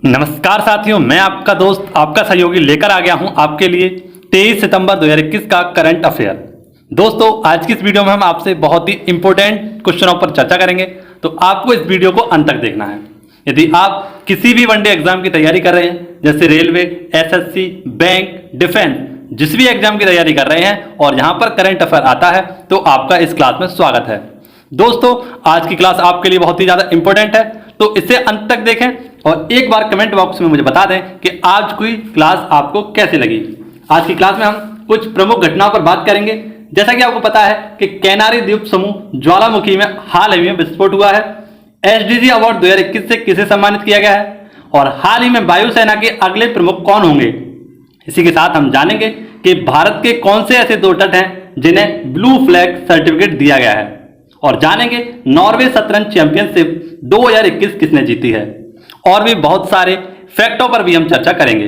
नमस्कार साथियों, मैं आपका दोस्त आपका सहयोगी लेकर आ गया हूं आपके लिए 23 सितंबर 2021 का करंट अफेयर। दोस्तों, आज की इस वीडियो में हम आपसे बहुत ही इंपॉर्टेंट क्वेश्चनों पर चर्चा करेंगे, तो आपको इस वीडियो को अंत तक देखना है। यदि आप किसी भी वनडे एग्जाम की तैयारी कर रहे हैं, जैसे रेलवे, एसएससी, बैंक, डिफेंस, जिस भी एग्जाम की तैयारी कर रहे हैं और यहाँ पर करंट अफेयर आता है, तो आपका इस क्लास में स्वागत है। दोस्तों, आज की क्लास आपके लिए बहुत ही ज्यादा इंपॉर्टेंट है, तो इसे अंत तक देखें और एक बार कमेंट बॉक्स में मुझे बता दें कि आज की क्लास आपको कैसी लगी। आज की क्लास में हम कुछ प्रमुख घटनाओं पर बात करेंगे। जैसा कि आपको पता है कि कैनारी द्वीप समूह ज्वालामुखी में हाल ही में विस्फोट हुआ है। एसडीजी अवार्ड 2021 से किसे सम्मानित किया गया है और हाल ही में वायुसेना के अगले प्रमुख कौन होंगे। इसी के साथ हम जानेंगे कि भारत के कौन से ऐसे दो तट हैं जिन्हें ब्लू फ्लैग सर्टिफिकेट दिया गया है, और जानेंगे नॉर्वे शतरंज चैंपियनशिप 2021 किसने जीती है, और भी बहुत सारे फैक्टों पर भी हम चर्चा करेंगे।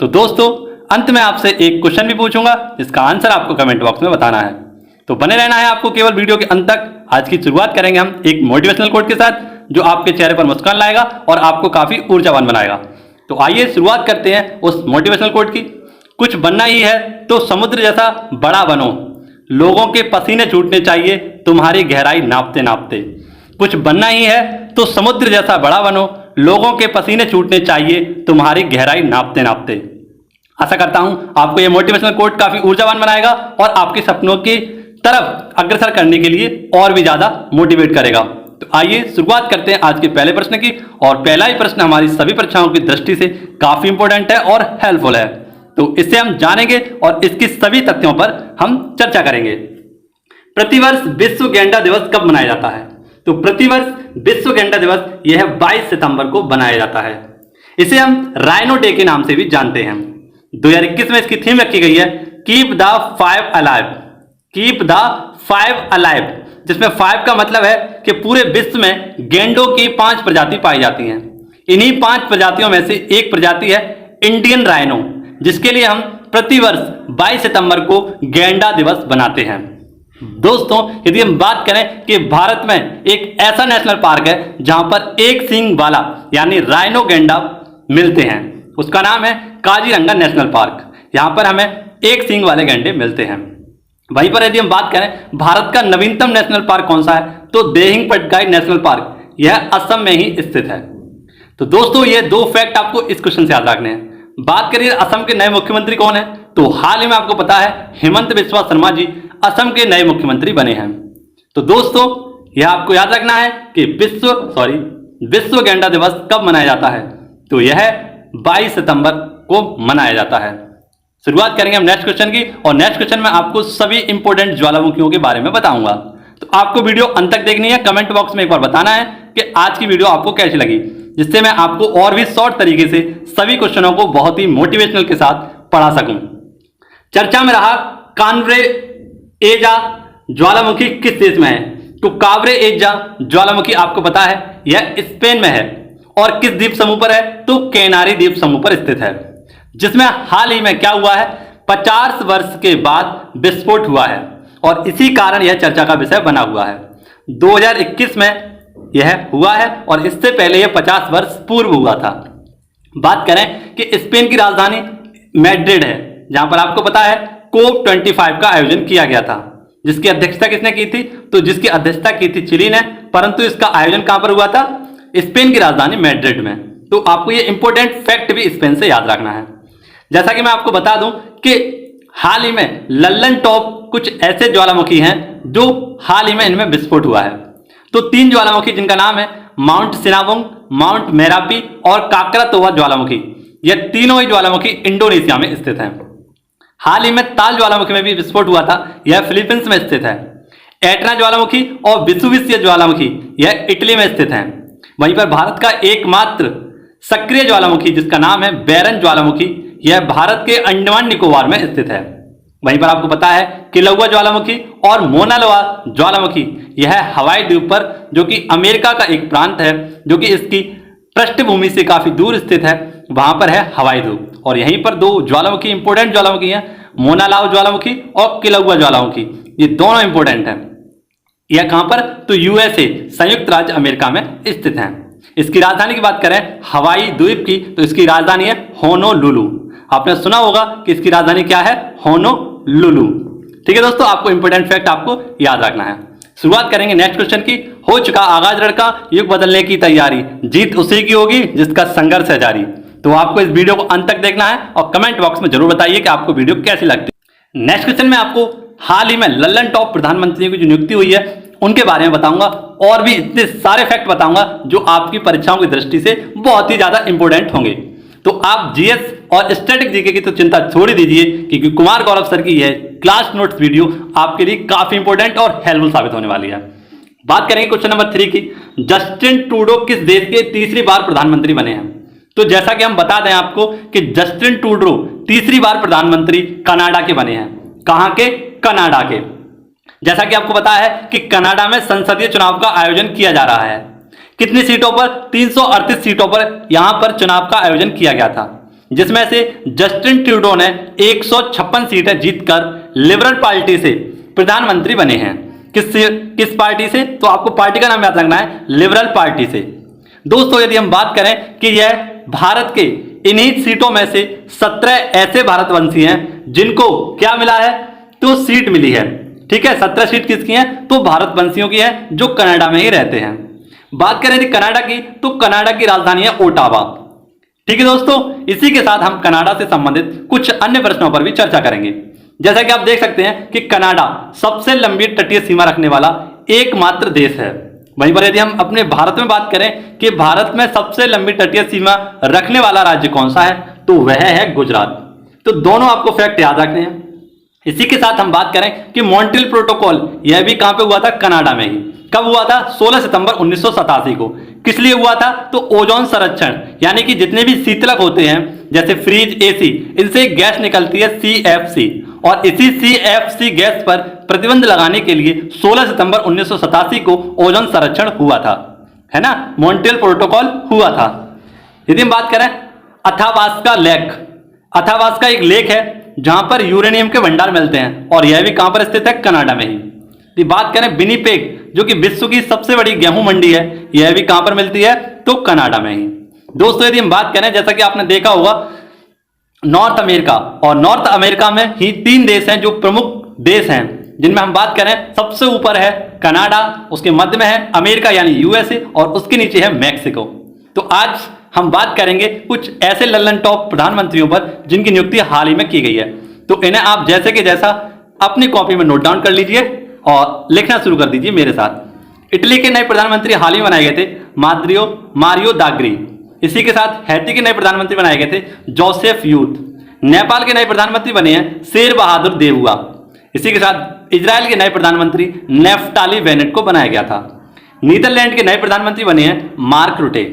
तो दोस्तों, अंत में आपसे एक क्वेश्चन भी पूछूंगा जिसका आंसर आपको कमेंट बॉक्स में बताना है, तो बने रहना है आपको केवल वीडियो के अंत तक। आज की शुरुआत करेंगे हम एक मोटिवेशनल कोट के साथ, जो आपके चेहरे पर मुस्कान लाएगा और आपको काफी ऊर्जावान बनाएगा। तो आइए शुरुआत करते हैं उस मोटिवेशनल कोट की। कुछ बनना ही है तो समुद्र जैसा बड़ा बनो, लोगों के पसीने छूटने चाहिए तुम्हारी गहराई नापते नापते। कुछ बनना ही है तो समुद्र जैसा बड़ा बनो, लोगों के पसीने छूटने चाहिए तुम्हारी गहराई नापते नापते। आशा करता हूं आपको यह मोटिवेशनल कोट काफी ऊर्जावान बनाएगा और आपके सपनों की तरफ अग्रसर करने के लिए और भी ज्यादा मोटिवेट करेगा। तो आइए शुरुआत करते हैं आज के पहले प्रश्न की, और पहला ही प्रश्न हमारी सभी परीक्षाओं की दृष्टि से काफी इंपॉर्टेंट है और हेल्पफुल है, तो इससे हम जानेंगे और इसकी सभी तथ्यों पर हम चर्चा करेंगे। प्रतिवर्ष विश्व गैंडा दिवस कब मनाया जाता है? तो प्रतिवर्ष विश्व गैंडा दिवस यह 22 सितंबर को बनाया जाता है। इसे हम राइनो डे के नाम से भी जानते हैं। 2021 में इसकी थीम रखी गई है keep the five alive, keep the five alive, जिसमें 5 का मतलब है कि पूरे विश्व में गैंडों की 5 प्रजाति पाई जाती हैं। इन्हीं 5 प्रजातियों में से एक प्रजाति है इंडियन राइनो, जिसके लिए हम प्रतिवर्ष 22 सितंबर को गैंडा दिवस बनाते हैं। दोस्तों, यदि हम बात करें कि भारत में एक ऐसा नेशनल पार्क है जहां पर एक सींग वाला यानी राइनो गैंडा मिलते हैं, उसका नाम है काजीरंगा नेशनल पार्क। यहां पर हमें एक सींग वाले गैंडे मिलते हैं। वहीं पर यदि हम बात करें भारत का नवीनतम नेशनल पार्क कौन सा है, तो देहिंग पटकाई नेशनल पार्क, यह असम में ही स्थित है। तो दोस्तों, ये 2 फैक्ट आपको इस क्वेश्चन से याद रखने हैं। बात करिए असम के नए मुख्यमंत्री कौन है, तो हाल ही में आपको पता है हेमंत बिस्वा शर्मा जी असम के नए मुख्यमंत्री बने हैं। तो दोस्तों, यह आपको याद रखना है कि विश्व गैंडा दिवस कब मनाया जाता है, तो यह 22 सितंबर को मनाया जाता है। शुरुआत करेंगे हम नेक्स्ट क्वेश्चन की, और नेक्स्ट क्वेश्चन में आपको सभी इंपॉर्टेंट ज्वालामुखियों के बारे में बताऊंगा। तो आपको वीडियो अंत तक देखनी है, कमेंट बॉक्स में एक बार बताना है कि आज की वीडियो आपको कैसी लगी, जिससे मैं आपको और भी शॉर्ट तरीके से सभी क्वेश्चनों को बहुत ही मोटिवेशनल के साथ पढ़ा सकूं। चर्चा में रहा कान्वरे एजा ज्वालामुखी किस देश में है, तो कावरे एजा ज्वालामुखी आपको पता है यह स्पेन में है, और किस द्वीप समूह पर है, तो कैनारी द्वीप समूह पर स्थित है, जिसमें हाल ही में क्या हुआ है, 50 वर्ष के बाद विस्फोट हुआ है, और इसी कारण यह चर्चा का विषय बना हुआ है। 2021 में यह हुआ है और इससे पहले यह 50 वर्ष पूर्व हुआ था। बात करें कि स्पेन की राजधानी मैड्रिड है, जहां पर आपको पता है कोप 25 का आयोजन किया गया था, जिसकी अध्यक्षता किसने की थी, तो जिसकी अध्यक्षता की थी चिली ने, परंतु इसका आयोजन कहां पर हुआ था, स्पेन की राजधानी मैड्रिड में। तो आपको ये इंपॉर्टेंट फैक्ट भी स्पेन से याद रखना है। जैसा कि मैं आपको बता दूं कि हाल ही में लल्लन टॉप कुछ ऐसे ज्वालामुखी हैं जो हाल ही में इनमें विस्फोट हुआ है। तो 3 ज्वालामुखी जिनका नाम है माउंट सिनाबुंग, माउंट मेरापी और काकरातोआ ज्वालामुखी, यह तीनों ही ज्वालामुखी इंडोनेशिया में स्थित हैं। हाल ही में ताल ज्वालामुखी में भी विस्फोट हुआ था, यह फिलीपींस में स्थित है। एटना ज्वालामुखी और विसुविसिया ज्वालामुखी यह इटली में स्थित है। वहीं पर भारत का एकमात्र सक्रिय ज्वालामुखी जिसका नाम है बैरन ज्वालामुखी, यह भारत के अंडमान निकोबार में स्थित है। वहीं पर आपको पता है किलौआ ज्वालामुखी और मोना लोआ ज्वालामुखी, यह हवाई द्वीप पर, जो कि अमेरिका का एक प्रांत है, जो कि इसकी पृष्ठभूमि से काफी दूर स्थित है, वहां पर है हवाई द्वीप। और यहीं पर 2 ज्वालामुखी इंपोर्टेंट ज्वालामुखी हैं, मोना लाओ ज्वालामुखी और किलौआ ज्वालामुखी, ये दोनों इंपोर्टेंट हैं। यह कहां पर, तो यूएसए संयुक्त राज्य अमेरिका में स्थित हैं। इसकी राजधानी की बात करें हवाई द्वीप की, तो इसकी राजधानी है होनोलुलु। आपने सुना होगा कि इसकी राजधानी क्या है, होनोलुलु। ठीक है दोस्तों, आपको इंपोर्टेंट फैक्ट आपको याद रखना है। शुरुआत करेंगे नेक्स्ट क्वेश्चन की। हो चुका आगाज लड़का, युग बदलने की तैयारी, जीत उसी की होगी जिसका संघर्ष है जारी। तो आपको इस वीडियो को अंत तक देखना है और कमेंट बॉक्स में जरूर बताइए कि आपको वीडियो कैसी लगती है। नेक्स्ट क्वेश्चन में आपको हाल ही में लल्लन टॉप प्रधानमंत्री की जो नियुक्ति हुई है उनके बारे में बताऊंगा और भी इतने सारे फैक्ट बताऊंगा जो आपकी परीक्षाओं की दृष्टि से बहुत ही ज्यादा इंपोर्टेंट होंगे। तो आप जीएस और स्टैटिक जीके की तो चिंता छोड़ ही दीजिए, क्योंकि कुमार गौरव सर की यह क्लास नोट्स वीडियो आपके लिए काफी इंपोर्टेंट और हेल्पफुल साबित होने वाली है। बात करेंगे क्वेश्चन नंबर 3 की। जस्टिन ट्रूडो किस देश के तीसरी बार प्रधानमंत्री बने हैं? तो जैसा कि हम बता दें आपको कि जस्टिन ट्रूडो तीसरी बार प्रधानमंत्री कनाडा के बने हैं। कहां के? कनाडा के। जैसा कि आपको पता है कि कनाडा में संसदीय चुनाव का आयोजन किया जा रहा है। कितनी सीटों पर? 338 सीटों पर यहां पर चुनाव का आयोजन किया गया था, जिसमें से जस्टिन ट्रूडो ने 156 सीटें जीतकर लिबरल पार्टी से प्रधानमंत्री बने हैं। किस पार्टी से? तो आपको पार्टी का नाम याद रखना है, लिबरल पार्टी से। दोस्तों, यदि हम बात करें कि यह भारत के इन्हीं सीटों में से 17 ऐसे भारतवंशी हैं जिनको क्या मिला है, तो सीट मिली है। ठीक है, 17 सीट किसकी हैं? तो भारतवंशियों की है जो कनाडा में ही रहते हैं। बात करें यदि कनाडा की, तो कनाडा की राजधानी है ओटावा। ठीक है दोस्तों, इसी के साथ हम कनाडा से संबंधित कुछ अन्य प्रश्नों पर भी चर्चा करेंगे। जैसा कि आप देख सकते हैं कि कनाडा सबसे लंबी तटीय सीमा रखने वाला एकमात्र देश है। वहीं पर यदि हम अपने भारत में बात करें कि भारत में सबसे लंबी तटीय सीमा रखने वाला राज्य कौन सा है, तो वह है गुजरात। तो दोनों आपको फैक्ट याद रखने हैं। इसी के साथ हम बात करें कि मॉन्ट्रियल प्रोटोकॉल, यह भी कहां पे हुआ था? कनाडा में ही। कब हुआ था? 16 सितंबर 1987 को। किस लिए हुआ था? तो ओजोन संरक्षण, यानी कि जितने भी शीतलक होते हैं जैसे फ्रिज, एसी, इनसे गैस निकलती है CFC, और इसी CFC गैस पर प्रतिबंध लगाने के लिए 16 सितंबर 1987 को ओजोन संरक्षण हुआ था, है ना, मॉन्ट्रियल प्रोटोकॉल हुआ था। यदि हम बात करें अथावास्का लेक, अथावास्का एक लेक है जहां पर यूरेनियम के भंडार मिलते हैं, और यह भी कहां पर स्थित है? कनाडा में ही। यदि बात करें विनिपेग, जो कि विश्व की सबसे बड़ी गेहूं मंडी है, यह भी कहां पर मिलती है? तो कनाडा में ही। दोस्तों, यदि हम बात करें, जैसा कि आपने देखा होगा, नॉर्थ अमेरिका, और नॉर्थ अमेरिका में ही 3 देश हैं जो प्रमुख देश हैं, जिनमें हम बात करें सबसे ऊपर है कनाडा, उसके मध्य में है अमेरिका यानी USA, और उसके नीचे है मैक्सिको। तो आज हम बात करेंगे कुछ ऐसे लल्लन टॉप प्रधानमंत्रियों पर जिनकी नियुक्ति हाल ही में की गई है। तो इन्हें आप जैसे कि जैसा अपनी कॉपी में नोट डाउन कर लीजिए और लिखना शुरू कर दीजिए मेरे साथ। इटली के नए प्रधानमंत्री हाल ही बनाए गए थे मारियो दाग्री। इसी के साथ हैती के नए प्रधानमंत्री बनाए गए थे जोसेफ यूथ। नेपाल के नए प्रधानमंत्री बने हैं शेर बहादुर देवुआ। इसी के साथ इजराइल के नए प्रधानमंत्री नेफ्ताली बेनेट को बनाया गया था। नीदरलैंड के नए प्रधानमंत्री बने हैं मार्क रुटे।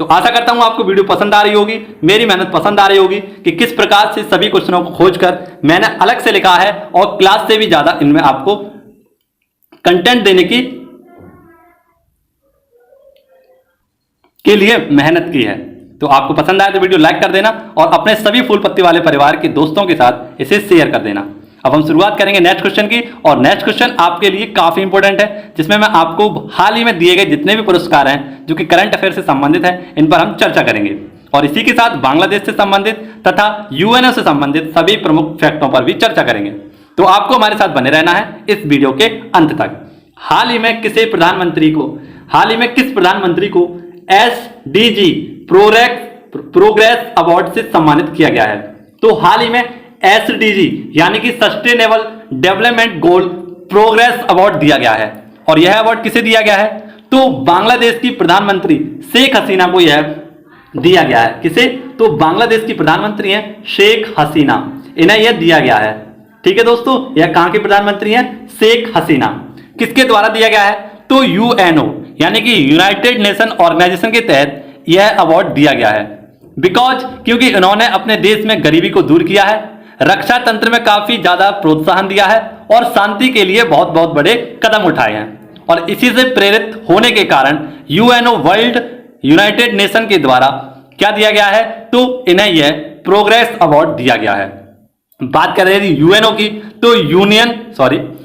तो आशा करता हूं आपको वीडियो पसंद आ रही होगी, मेरी मेहनत पसंद आ रही होगी कि किस प्रकार से सभी क्वेश्चनों को खोजकर मैंने अलग से लिखा है और क्लास से भी ज्यादा इनमें आपको कंटेंट देने के लिए मेहनत की है। तो आपको पसंद आए तो वीडियो लाइक कर देना और अपने सभी फूल पत्ती वाले परिवार के दोस्तों के साथ इसे शेयर कर देना। अब हम शुरुआत करेंगे नेक्स्ट क्वेश्चन की, और नेक्स्ट क्वेश्चन आपके लिए काफी इंपॉर्टेंट है, जिसमें मैं आपको हाल ही में दिए गए जितने भी पुरस्कार हैं जो कि करंट अफेयर से संबंधित हैं, इन पर हम चर्चा करेंगे, और इसी के साथ बांग्लादेश से संबंधित तथा UNO से संबंधित सभी प्रमुख फैक्टों पर भी चर्चा करेंगे। तो आपको हमारे साथ बने रहना है इस वीडियो के अंत तक। हाल ही में किस प्रधानमंत्री को SDG प्रोग्रेस अवार्ड से सम्मानित किया गया है? तो हाल ही में SDG यानी कि sustainable development goal progress award दिया गया है, और यह अवार्ड किसे दिया गया है? तो बांग्लादेश की प्रधानमंत्री शेख हसीना को यह दिया गया है। किसे? तो बांग्लादेश की प्रधानमंत्री हैं शेख हसीना, इन्हें यह दिया गया है। ठीक है दोस्तों, यह कहां की प्रधानमंत्री हैं? शेख हसीना। किसके द्वारा दिया गया है? तो UNO यानी कि यूनाइटेड नेशन ऑर्गेनाइजेशन के तहत यह अवार्ड दिया गया है। क्योंकि इन्होंने अपने देश में गरीबी को दूर किया है, रक्षा तंत्र में काफी ज्यादा प्रोत्साहन दिया है, और शांति के लिए बहुत बहुत बड़े कदम उठाए हैं, और इसी से प्रेरित होने के कारण UNO वर्ल्ड यूनाइटेड नेशन के द्वारा क्या दिया गया है? तो इन्हें यह प्रोग्रेस अवार्ड दिया गया है। बात कर रहे थे UNO की, तो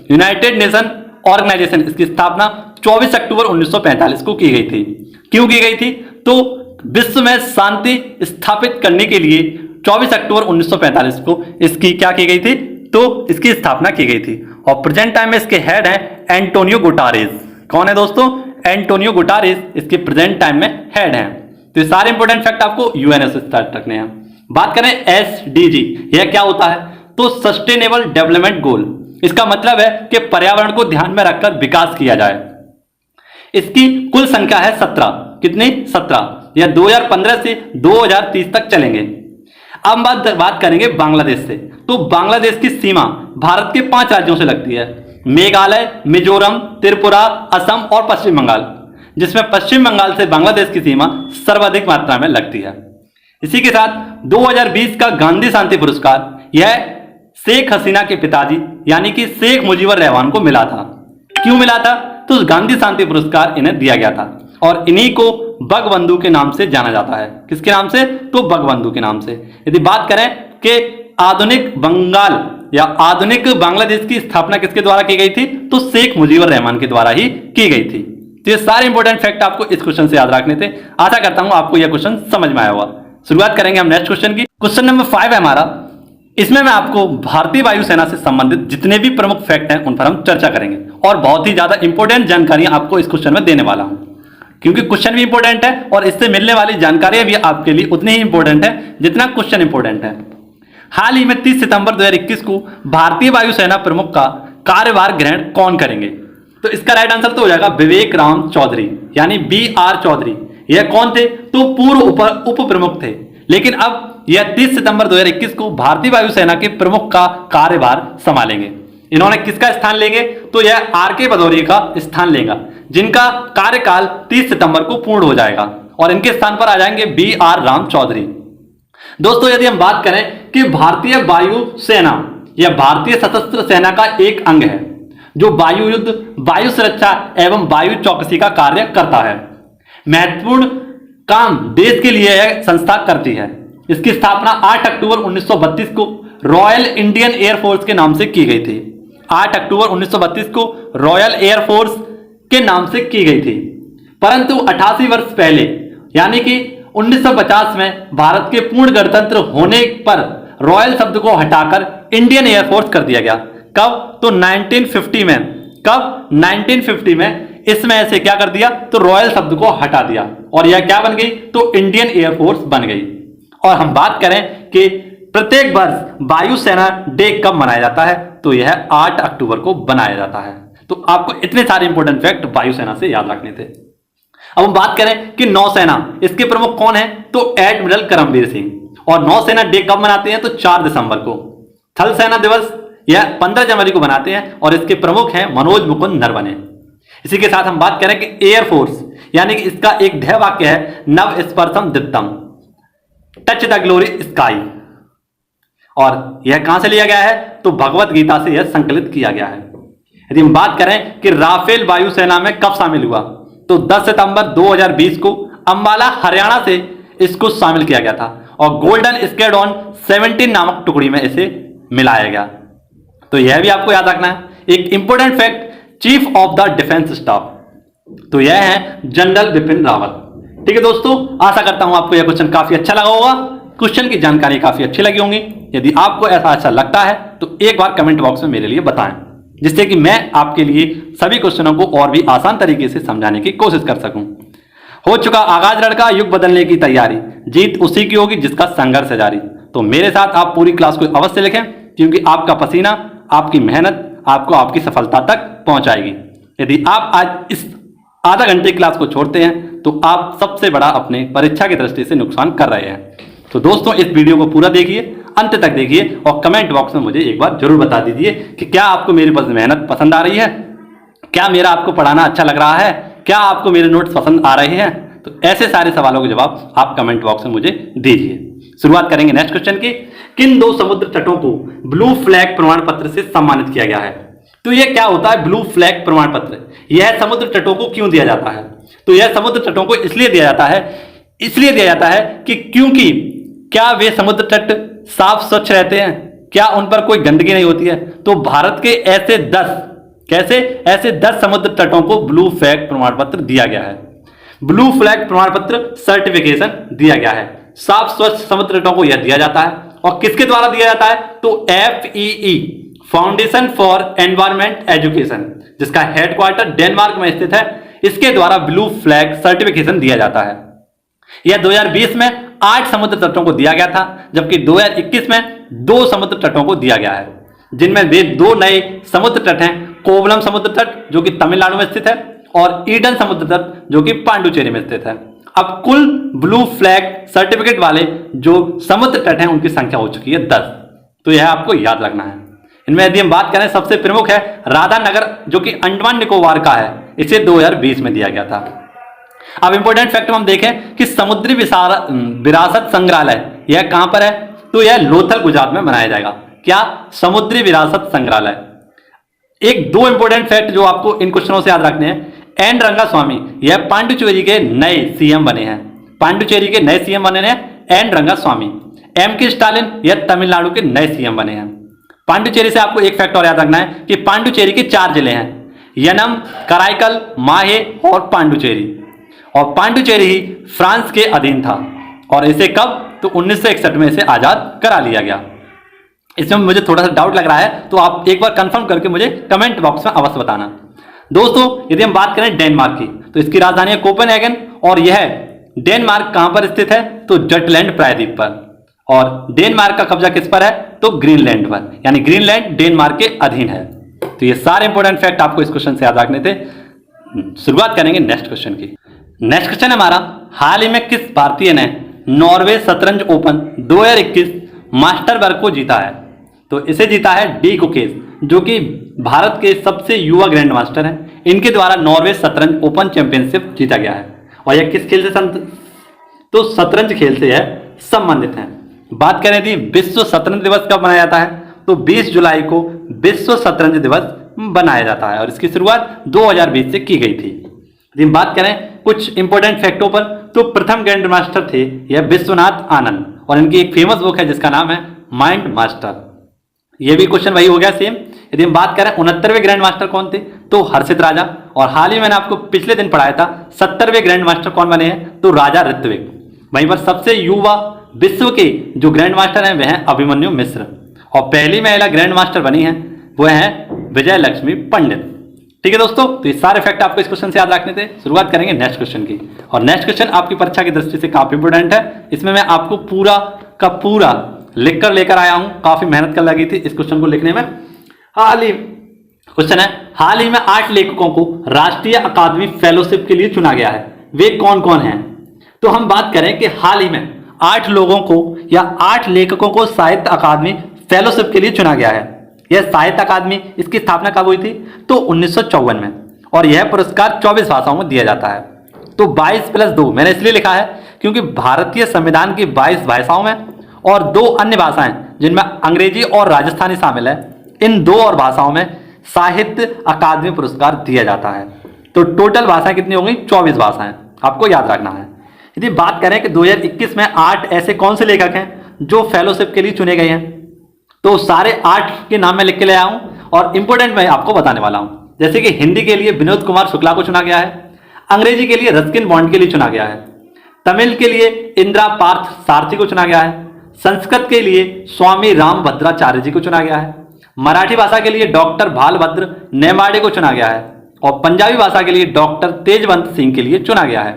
यूनाइटेड नेशन ऑर्गेनाइजेशन, इसकी स्थापना 24 अक्टूबर 1945 को की गई थी। क्यों की गई थी? तो विश्व में शांति स्थापित करने के लिए 24 अक्टूबर 1945 को इसकी क्या की गई थी, तो इसकी स्थापना की गई थी। और प्रेजेंट टाइम में इसके हेड हैं एंटोनियो गुटारेस। कौन है दोस्तों? एंटोनियो गुटारेस इसके प्रेजेंट टाइम में हेड हैं। तो ये सारे इंपॉर्टेंट फैक्ट आपको यूएनएस से स्टार्ट रखने हैं। बात करें एसडीजी, यह क्या होता है? तो सस्टेनेबल डेवलपमेंट गोल। इसका मतलब है कि पर्यावरण को ध्यान में रखकर विकास किया जाए। इसकी कुल संख्या है 17। कितनी? 17। यह 2015 से 2030 तक चलेंगे। अब बात करेंगे बांग्लादेश से। तो बांग्लादेश की सीमा भारत के 5 राज्यों से लगती है, मेघालय, मिजोरम, त्रिपुरा, असम और पश्चिम बंगाल, जिसमें पश्चिम बंगाल से बांग्लादेश की सीमा सर्वाधिक मात्रा में लगती है। इसी के साथ 2020 का गांधी शांति पुरस्कार यह शेख हसीना के पिताजी यानी कि शेख मुजीबुर रहमान को मिला था। क्यों मिला था? तो गांधी शांति पुरस्कार इन्हें दिया गया था और इन्हीं को बंगबंधु के नाम से जाना जाता है। किसके नाम से? तो बंगबंधु के नाम से। यदि बात करें कि आधुनिक बंगाल या आधुनिक बांग्लादेश की स्थापना किसके द्वारा की गई थी, तो शेख मुजीबुर रहमान के द्वारा ही की गई थी। तो ये सारे इंपॉर्टेंट फैक्ट आपको इस क्वेश्चन से याद रखने थे। आशा करता हूं आपको यह क्वेश्चन समझ में आया होगा। शुरुआत करेंगे हम नेक्स्ट क्वेश्चन की। क्वेश्चन नंबर 5 है हमारा। इसमें मैं आपको भारतीय वायुसेना से संबंधित जितने भी प्रमुख फैक्ट हैं उन पर हम चर्चा करेंगे और बहुत ही ज्यादा इंपॉर्टेंट जानकारियां आपको इस क्वेश्चन में देने वाला हूं, क्योंकि क्वेश्चन भी इंपॉर्टेंट है और इससे मिलने वाली जानकारियां भी आपके लिए उतनी ही इंपॉर्टेंट है जितना क्वेश्चन इंपॉर्टेंट है। हाल ही में 30 सितंबर 2021 को भारतीय वायुसेना प्रमुख का कार्यभार ग्रहण कौन करेंगे? तो इसका राइट आंसर तो हो जाएगा विवेक राम चौधरी यानी BR चौधरी। यह कौन थे? तो पूर्व उप प्रमुख थे, लेकिन अब यह 30 सितंबर 2021 को भारतीय वायुसेना के प्रमुख का कार्यभार संभालेंगे। इन्होंने किसका स्थान लेंगे? तो यह RK भदौरिया का स्थान लेगा, जिनका कार्यकाल 30 सितंबर को पूर्ण हो जाएगा और इनके स्थान पर आ जाएंगे BR राम चौधरी। दोस्तों, यदि हम बात करें कि भारतीय वायुसेना यह भारतीय सशस्त्र सेना का एक अंग है जो वायु युद्ध, वायु सुरक्षा एवं वायु चौकसी का कार्य करता है। महत्वपूर्ण काम देश के लिए यह संस्था करती है। इसकी स्थापना 8 अक्टूबर 1932 को रॉयल इंडियन एयरफोर्स के नाम से की गई थी। 8 अक्टूबर 1932 को रॉयल एयरफोर्स के नाम से की गई थी, परंतु 88 वर्ष पहले यानी कि 1950 में भारत के पूर्ण गणतंत्र होने पर रॉयल शब्द को हटाकर इंडियन एयरफोर्स कर दिया गया। कब? तो 1950 में। कब? 1950 में इसमें ऐसे क्या कर दिया? तो रॉयल शब्द को हटा दिया और यह क्या बन गई? तो इंडियन एयरफोर्स बन गई। और हम बात करें कि प्रत्येक वर्ष वायुसेना डे कब मनाया जाता है, तो यह 8 अक्टूबर को बनाया जाता है। तो आपको इतने सारे इंपॉर्टेंट फैक्ट वायुसेना से याद रखने थे। अब हम बात करें कि नौसेना, इसके प्रमुख कौन है? तो एडमिरल करमबीर सिंह। और नौसेना डे कब मनाते हैं? तो 4 दिसंबर को। थल सेना दिवस यह 15 जनवरी को बनाते हैं और इसके प्रमुख हैं मनोज मुकुंद नरवणे। इसी के साथ हम बात करें कि एयरफोर्स यानी कि इसका एक ध्येय वाक्य है नव स्पर्शम दित्तम, टच द ग्लोरी स्काई। और यह कहां से लिया गया है? तो भगवत गीता से यह संकलित किया गया है। यदि हम बात करें कि राफेल वायुसेना में कब शामिल हुआ, तो 10 सितंबर 2020 को अंबाला हरियाणा से इसको शामिल किया गया था और गोल्डन स्क्वाड्रन 17 नामक टुकड़ी में इसे मिलाया गया। तो यह भी आपको याद रखना है। एक important fact, chief of the defence staff, तो यह है जनरल बिपिन रावत। ठीक है दोस्तों, आशा करता हूं आपको यह क्वेश्चन काफी अच्छा लगा होगा, क्वेश्चन की जानकारी काफी अच्छी लगी होंगी। यदि आपको ऐसा अच्छा लगता है तो एक बार कमेंट बॉक्स में मेरे लिए बताएं, जिससे कि मैं आपके लिए सभी क्वेश्चनों को और भी आसान तरीके से समझाने की कोशिश कर सकूं। हो चुका आगाज लड़का, युग बदलने की तैयारी, जीत उसी की होगी जिसका संघर्ष है जारी। तो मेरे साथ आप पूरी क्लास को अवश्य लिखें, क्योंकि आपका पसीना, आपकी मेहनत आपको आपकी सफलता तक पहुंचाएगी। यदि आप आज इस आधा घंटे क्लास को छोड़ते हैं तो आप सबसे बड़ा अपने परीक्षा की दृष्टि से नुकसान कर रहे हैं। तो दोस्तों, इस वीडियो को पूरा देखिए, अंत तक देखिए और कमेंट बॉक्स में मुझे एक बार जरूर बता दीजिए कि क्या आपको मेरी मेहनत पसंद आ रही है, क्या मेरा आपको पढ़ाना अच्छा लग रहा है, क्या आपको मेरे नोट्स पसंद आ रहे हैं। तो ऐसे सारे सवालों के जवाब आप कमेंट बॉक्स में मुझे दीजिए। शुरुआत करेंगे नेक्स्ट क्वेश्चन की। किन 2 समुद्र तटों को ब्लू फ्लैग प्रमाण पत्र से सम्मानित किया गया है? तो यह क्या होता है ब्लू फ्लैग प्रमाण पत्र? यह समुद्र तटों को क्यों दिया जाता है? तो यह समुद्र तटों को इसलिए दिया जाता है कि क्योंकि क्या वे समुद्र तट साफ स्वच्छ रहते हैं, क्या उन पर कोई गंदगी नहीं होती है। तो भारत के ऐसे 10 समुद्र तटों को ब्लू फ्लैग प्रमाण पत्र दिया गया है। ब्लू फ्लैग प्रमाण पत्र सर्टिफिकेशन दिया गया है। साफ स्वच्छ समुद्र तटों को यह दिया जाता है और किसके द्वारा दिया जाता है? तो FEE foundation for environment education, जिसका हेडक्वार्टर डेनमार्क में स्थित है, इसके द्वारा ब्लू फ्लैग सर्टिफिकेशन दिया जाता है। यह 2020 में 8 समुद्र तटों को दिया गया था, जबकि 2021 में 2 समुद्र तटों को दिया गया है, जिनमें वे 2 नए समुद्र तट हैं, कोवलम समुद्र तट जो कि तमिलनाडु में स्थित है और ईडन समुद्र तट जो कि पांडुचेरी में स्थित है। अब कुल ब्लू फ्लैग सर्टिफिकेट वाले जो समुद्र तट हैं उनकी संख्या हो चुकी है 10। तो यह आपको याद रखना है। इनमें यदि हम बात करें, सबसे प्रमुख है राधानगर जो कि अंडमान निकोबार का है, इसे 2020 में दिया गया था। अब इंपॉर्टेंट फैक्ट हम देखें कि समुद्री विरासत संग्रहालय यह कहां पर है? तो यह लोथल गुजरात में बनाया जाएगा। क्या? समुद्री विरासत संग्रहालय। एक 2 इंपॉर्टेंट फैक्ट जो आपको इन क्वेश्चनों से याद रखने हैं। एन रंगास्वामी यह पांडुचेरी के नए सीएम बने हैं। पांडुचेरी के नए सीएम बने हैं एन रंगास्वामी। M.K. स्टालिन यह तमिलनाडु के नए सीएम बने हैं। पांडुचेरी से आपको एक फैक्ट और याद रखना है कि पांडुचेरी के 4 जिले हैं, यनम, कराईकल, माहे और पांडुचेरी। और पांडुचेरी ही फ्रांस के अधीन था और इसे कब? तो 1961 में इसे आजाद करा लिया गया। इसमें मुझे थोड़ा सा डाउट लग रहा है, तो आप एक बार कंफर्म करके मुझे कमेंट बॉक्स में अवश्य बताना। दोस्तों, यदि हम बात करें डेनमार्क की, तो इसकी राजधानी है कोपेनहेगन और यह डेनमार्क कहां पर स्थित है? तो जटलैंड प्रायद्वीप पर। और डेनमार्क का कब्जा किस पर है? तो ग्रीनलैंड पर, यानी ग्रीनलैंड डेनमार्क के अधीन है। तो ये सारे इंपॉर्टेंट फैक्ट आपको इस क्वेश्चन से याद रखने थे। शुरुआत करेंगे नेक्स्ट क्वेश्चन की। नेक्स्ट क्वेश्चन हमारा, हाल ही में किस भारतीय ने नॉर्वे शतरंज ओपन 2021 मास्टर वर्ग को जीता है? तो इसे जीता है डी गुकेश, जो कि भारत के सबसे युवा ग्रैंड मास्टर हैं। इनके द्वारा नॉर्वे शतरंज ओपन चैंपियनशिप जीता गया है। और यह किस खेल से तो शतरंज खेल से यह संबंधित है। बात करें थी विश्व शतरंज दिवस कब मनाया जाता है? तो 20 जुलाई को विश्व शतरंज दिवस बनाया जाता है और इसकी शुरुआत 2020 से की गई थी। यदि बात करें कुछ इंपॉर्टेंट फैक्टों पर, तो प्रथम ग्रैंड मास्टर थे यह विश्वनाथ आनंद और इनकी एक फेमस बुक है जिसका नाम है माइंड मास्टर। यह भी क्वेश्चन वही हो गया सेम। यदि हम बात करें 69वें ग्रैंड मास्टर कौन थे? तो हर्षित राजा। और हाल ही मैंने आपको पिछले दिन पढ़ाया था 70वें ग्रैंड मास्टर कौन बने हैं? तो राजा ऋत्विक। वहीं पर सबसे युवा विश्व के जो ग्रैंड मास्टर हैं वह हैं अभिमन्यु मिश्र और पहली महिला ग्रैंड मास्टर बनी हैं वह हैं विजय लक्ष्मी पंडित। ठीक है दोस्तों, तो ये सारे फैक्ट आपको इस क्वेश्चन से याद रखने थे। शुरुआत करेंगे नेक्स्ट क्वेश्चन की और नेक्स्ट क्वेश्चन आपकी परीक्षा की दृष्टि से काफी इंपोर्टेंट है। इसमें मैं आपको पूरा का पूरा लिख कर लेकर आया हूं, काफी मेहनत कर लगी थी इस क्वेश्चन को लिखने में। हाल ही क्वेश्चन है, हाल ही में 8 लेखकों को राष्ट्रीय अकादमी फेलोशिप के लिए चुना गया है, वे कौन कौन हैं? तो हम बात करें कि हाल ही में 8 लोगों को या 8 लेखकों को साहित्य अकादमी फेलोशिप के लिए चुना गया है। यह साहित्य अकादमी, इसकी स्थापना कब हुई थी? तो 1954 में और यह पुरस्कार 24 भाषाओं में दिया जाता है। तो 22+2 मैंने इसलिए लिखा है क्योंकि भारतीय संविधान की 22 भाषाओं में और 2 अन्य भाषाएं जिनमें अंग्रेजी और राजस्थानी शामिल है, इन 2 और भाषाओं में साहित्य अकादमी पुरस्कार दिया जाता है। तो टोटल भाषाएं कितनी होंगी? 24 भाषाएं आपको याद रखना है। यदि बात करें कि 2021 में 8 ऐसे कौन से लेखक हैं जो फेलोशिप के लिए चुने गए हैं, तो सारे 8 के नाम मैं लिख के ले आया हूं और इंपोर्टेंट मैं आपको बताने वाला हूं। जैसे कि हिंदी के लिए विनोद कुमार शुक्ला को चुना गया है, अंग्रेजी के लिए रस्किन बॉन्ड के लिए चुना गया है, तमिल के लिए इंदिरा पार्थ सारथी को चुना गया है, संस्कृत के लिए स्वामी रामभद्राचार्य जी को चुना गया है, मराठी भाषा के लिए डॉक्टर भालभद्र नेमाड़े को चुना गया है और पंजाबी भाषा के लिए डॉक्टर तेजवंत सिंह के लिए चुना गया है,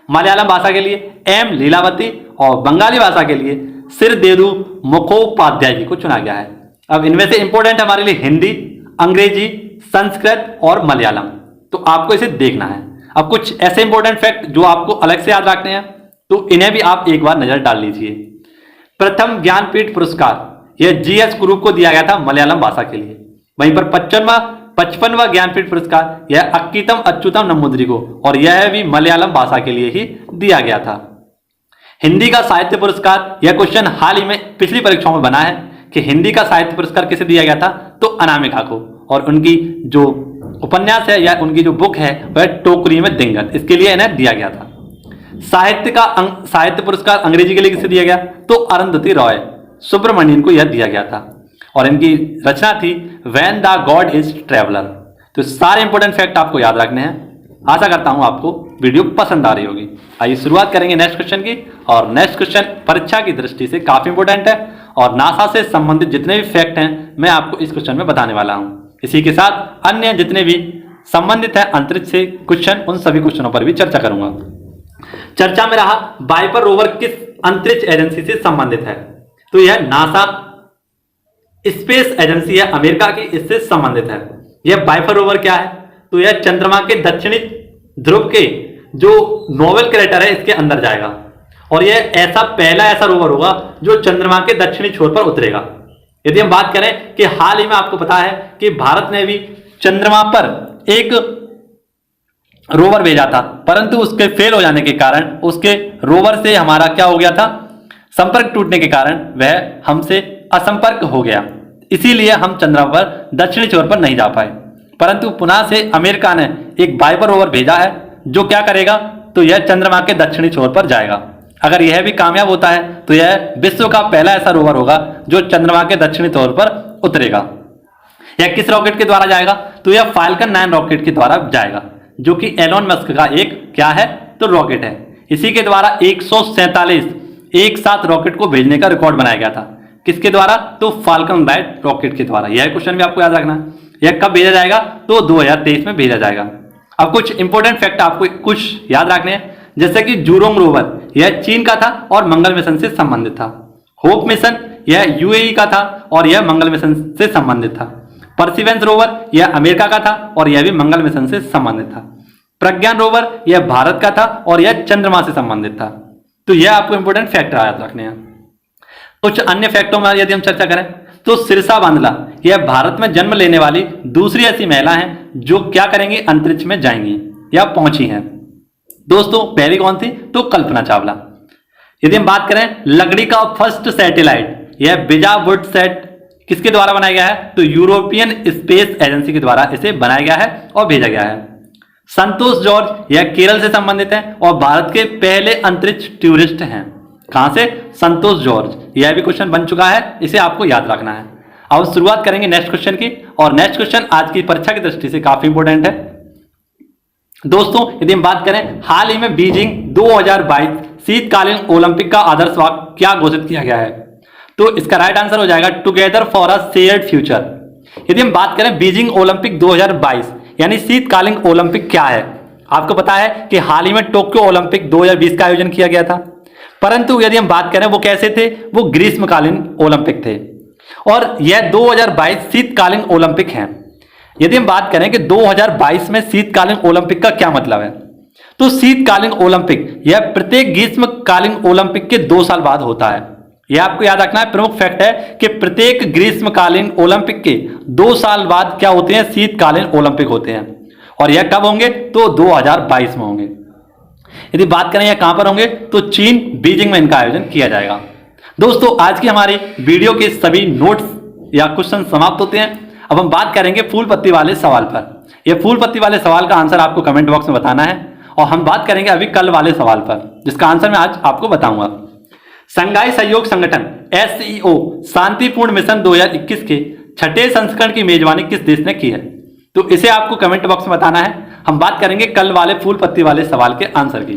मलयालम भाषा के लिए एम लीलावती और बंगाली भाषा के लिए सिरदेरु मुखोपाध्याय जी को चुना गया है। अब इनमें से इंपॉर्टेंट हमारे लिए हिंदी, अंग्रेजी, संस्कृत और मलयालम, तो आपको इसे देखना है। अब कुछ ऐसे इंपॉर्टेंट फैक्ट जो आपको अलग से याद रखने हैं, तो इन्हें भी आप एक बार नजर डाल लीजिए। प्रथम ज्ञानपीठ पुरस्कार यह जीएस ग्रुप को दिया गया था मलयालम भाषा के लिए। वहीं पर 55वां ज्ञानपीठ पुरस्कार यह अक्कीतम अच्युतम नंबूदिरी को, और यह भी मलयालम भाषा के लिए ही दिया गया था। हिंदी का साहित्य पुरस्कार, यह क्वेश्चन हाल ही में पिछली परीक्षाओं में बना है कि हिंदी का साहित्य पुरस्कार किसे दिया गया था, तो अनामिका को, और उनकी जो उपन्यास है या उनकी जो बुक है वह टोकरी में दिंगत, इसके लिए इन्हें दिया गया था। साहित्य पुरस्कार अंग्रेजी के लिए किसे दिया गया, तो अरुंधति रॉय सुब्रमण्यन को यह दिया गया था और इनकी रचना थी when the God is traveller. तो सारे इंपॉर्टेंट फैक्ट आपको याद रखने हैं। आशा करता हूं आपको वीडियो पसंद आ रही होगी। आइए शुरुआत करेंगे नेक्स्ट क्वेश्चन की। और नेक्स्ट क्वेश्चन परीक्षा की दृष्टि से काफी इंपॉर्टेंट है और नासा से संबंधित जितने भी फैक्ट हैं मैं आपको इस क्वेश्चन में बताने वाला हूं। इसी के साथ अन्य जितने भी संबंधित है अंतरिक्ष से क्वेश्चन, उन सभी क्वेश्चनों पर भी चर्चा करूंगा। चर्चा में रहा वाइपर रोवर किस अंतरिक्ष एजेंसी से संबंधित है, तो यह नासा स्पेस एजेंसी है अमेरिका की, इससे संबंधित है। यह वाइपर रोवर क्या है, तो यह चंद्रमा के दक्षिणी ध्रुव के जो नोवेल क्रेटर है इसके अंदर जाएगा और यह पहला ऐसा रोवर होगा जो चंद्रमा के दक्षिणी छोर पर उतरेगा। यदि हम बात करें कि हाल ही में आपको पता है कि भारत ने भी चंद्रमा पर एक रोवर भेजा था, परंतु उसके फेल हो जाने के कारण उसके रोवर से हमारा क्या हो गया था, संपर्क टूटने के कारण वह हमसे असंपर्क हो गया। इसीलिए हम चंद्रमा पर दक्षिणी छोर पर नहीं जा पाए। परंतु पुनः से अमेरिका ने एक वाइपर रोवर भेजा है जो क्या करेगा, तो यह चंद्रमा के दक्षिणी छोर पर जाएगा। अगर यह भी कामयाब होता है तो यह विश्व का पहला ऐसा रोवर होगा जो चंद्रमा के दक्षिणी छोर पर उतरेगा। यह किस रॉकेट के द्वारा जाएगा, तो यह फाल्कन 9 रॉकेट के द्वारा जाएगा, जो कि एलोन मस्क का एक क्या है, तो रॉकेट है। इसी के द्वारा 147 एक साथ रॉकेट को भेजने का रिकॉर्ड बनाया गया था। किसके द्वारा, तो फाल्कन 9 रॉकेट के द्वारा। यह क्वेश्चन भी आपको याद रखना है। यह कब भेजा जाएगा, तो 2023 में भेजा जाएगा। अब कुछ इंपॉर्टेंट फैक्ट आपको कुछ याद रखने हैं, जैसे कि जूरोंग रोवर यह चीन का था और मंगल मिशन से संबंधित था। होप मिशन यह यूएई का था और यह मंगल मिशन से संबंधित था। परसिवेंस रोवर यह अमेरिका का था और यह भी मंगल मिशन से संबंधित था। प्रज्ञान रोवर यह भारत का था और यह चंद्रमा से संबंधित था। तो यह आपको इंपॉर्टेंट फैक्ट याद रखने हैं। कुछ अन्य फैक्टों में यदि हम चर्चा करें तो सिरसा बांदला यह भारत में जन्म लेने वाली दूसरी ऐसी महिला हैं जो क्या करेंगी, अंतरिक्ष में जाएंगी या पहुंची हैं। दोस्तों पहली कौन थी, तो कल्पना चावला। यदि हम बात करें लकड़ी का फर्स्ट सैटेलाइट, यह बिजावुड सैट किसके द्वारा बनाया गया है, तो यूरोपियन स्पेस एजेंसी के द्वारा इसे बनाया गया है और भेजा गया है। संतोष जॉर्ज यह केरल से संबंधित है और भारत के पहले अंतरिक्ष टूरिस्ट हैं। कहां से, संतोष जॉर्ज। यह भी क्वेश्चन बन चुका है, इसे आपको याद रखना है। अब शुरुआत करेंगे नेक्स्ट क्वेश्चन की। और नेक्स्ट क्वेश्चन आज की परीक्षा की दृष्टि से काफी इंपॉर्टेंट है। दोस्तों यदि हम बात करें, हाल ही में बीजिंग 2022 शीतकालीन ओलंपिक का आदर्श वाक्य क्या घोषित किया गया है, तो इसका राइट आंसर हो जाएगा together for a shared future. यदि हम बात करें बीजिंग ओलंपिक 2022 यानी शीतकालीन ओलंपिक क्या है, आपको पता है कि हाल ही में टोक्यो ओलंपिक 2020 का आयोजन किया गया था, परंतु यदि हम बात करें वो कैसे थे, वो ग्रीष्मकालीन ओलंपिक थे और यह 2022 शीतकालीन ओलंपिक है। यदि हम बात करें कि 2022 में शीतकालीन ओलंपिक का क्या मतलब है, तो शीतकालीन ओलंपिक यह प्रत्येक ग्रीष्मकालीन ओलंपिक के 2 साल बाद होता है। यह आपको याद रखना है, प्रमुख फैक्ट है कि प्रत्येक ग्रीष्मकालीन ओलंपिक के 2 साल बाद क्या होते हैं, शीतकालीन ओलंपिक होते हैं। और यह कब होंगे, तो 2022 में होंगे। यदि बात करें यह कहां पर होंगे, तो चीन बीजिंग में इनका आयोजन किया जाएगा। दोस्तों आज की हमारी वीडियो के सभी नोट्स या क्वेश्चन समाप्त होते हैं। अब हम बात करेंगे फूल पत्ती वाले सवाल पर। यह फूल पत्ती वाले सवाल का आंसर आपको कमेंट बॉक्स में बताना है और हम बात करेंगे अभी कल वाले सवाल पर, जिसका आंसर मैं आज आपको बताऊंगा। संघाई सहयोग संगठन SCO शांतिपूर्ण मिशन 2021 के 6ठे संस्करण की मेजबानी किस देश ने की है, तो इसे आपको कमेंट बॉक्स में बताना है। हम बात करेंगे कल वाले फूल पत्ती वाले सवाल के आंसर की।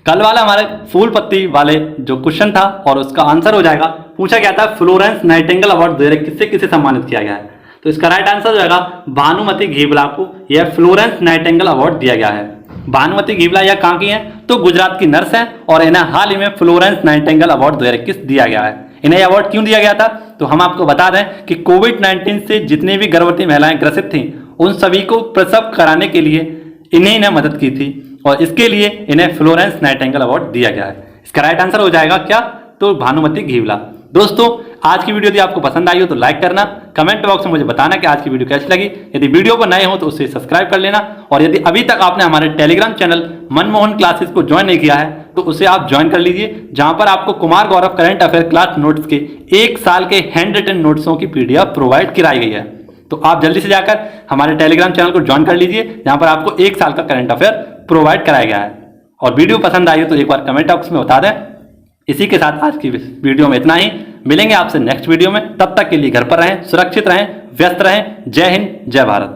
कल वाला हमारे फूल पत्ती वाले जो क्वेश्चन था और उसका आंसर हो जाएगा, पूछा गया था फ्लोरेंस नाइटिंगेल अवार्ड 2021 किसे सम्मानित किया गया है, तो इसका राइट आंसर हो जाएगा भानुमति घेबला को यह फ्लोरेंस नाइटिंगेल अवार्ड दिया गया है। भानुमति घेबला यह कहां की हैं, तो गुजरात की नर्स हैं और इन्हें हाल ही में फ्लोरेंस नाइटिंगेल अवार्ड 2021 दिया गया है। इन्हें अवार्ड क्यों दिया गया था, तो हम आपको बता दें कि कोविड-19 से जितनी भी गर्भवती महिलाएं ग्रसित थीं उन सभी को प्रसव कराने के लिए इन्हीं ने मदद की थी और इसके लिए इन्हें फ्लोरेंस नाइटिंगेल अवार्ड दिया गया है। इसका राइट आंसर हो जाएगा क्या, तो भानुमति घेबला। दोस्तों आज की वीडियो यदि आपको पसंद आई हो तो लाइक करना, कमेंट बॉक्स में मुझे बताना कि आज की वीडियो कैसी लगी। यदि वीडियो पर नए हो तो उसे सब्सक्राइब कर लेना और यदि अभी तक आपने हमारे टेलीग्राम चैनल मनमोहन क्लासेस को ज्वाइन नहीं किया है तो उसे आप ज्वाइन कर लीजिए, जहां पर आपको Kumar Gaurav current affair class notes के 1 साल के हैंड रिटन नोट्सों की PDF प्रोवाइड कराई गई है। तो आप जल्दी से जाकर हमारे टेलीग्राम चैनल को ज्वाइन कर लीजिए, जहां पर आपको 1 साल का करंट अफेयर प्रोवाइड कराया गया है। और वीडियो पसंद आई हो तो एक बार कमेंट बॉक्स में बता दें। इसी के साथ आज की वीडियो में इतना ही, मिलेंगे आपसे नेक्स्ट वीडियो में। तब तक के लिए घर पर रहें, सुरक्षित रहें, व्यस्त रहें। जय हिंद, जय भारत।